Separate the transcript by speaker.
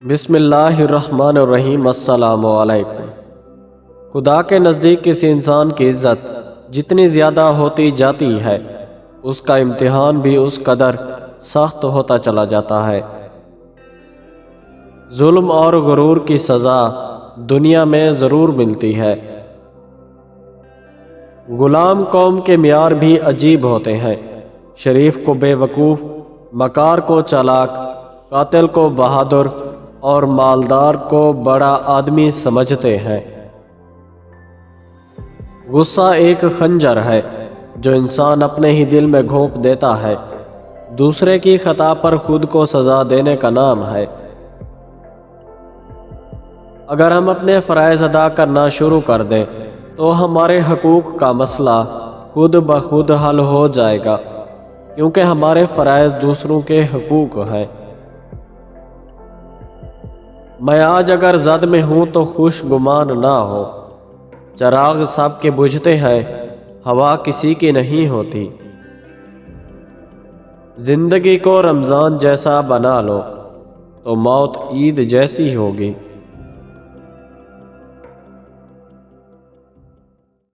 Speaker 1: بسم اللہ الرحمن الرحیم۔ السلام علیکم۔ خدا کے نزدیک کسی انسان کی عزت جتنی زیادہ ہوتی جاتی ہے، اس کا امتحان بھی اس قدر سخت ہوتا چلا جاتا ہے۔ ظلم اور غرور کی سزا دنیا میں ضرور ملتی ہے۔ غلام قوم کے معیار بھی عجیب ہوتے ہیں۔ شریف کو بے وقوف، مکار کو چالاک، قاتل کو بہادر اور مالدار کو بڑا آدمی سمجھتے ہیں۔ غصہ ایک خنجر ہے جو انسان اپنے ہی دل میں گھونپ دیتا ہے، دوسرے کی خطا پر خود کو سزا دینے کا نام ہے۔ اگر ہم اپنے فرائض ادا کرنا شروع کر دیں تو ہمارے حقوق کا مسئلہ خود بخود حل ہو جائے گا، کیونکہ ہمارے فرائض دوسروں کے حقوق ہیں۔ میں آج اگر زد میں ہوں تو خوش گمان نہ ہو، چراغ سب کے بجھتے ہیں، ہوا کسی کی نہیں ہوتی۔ زندگی کو رمضان جیسا بنا لو تو موت عید جیسی ہوگی۔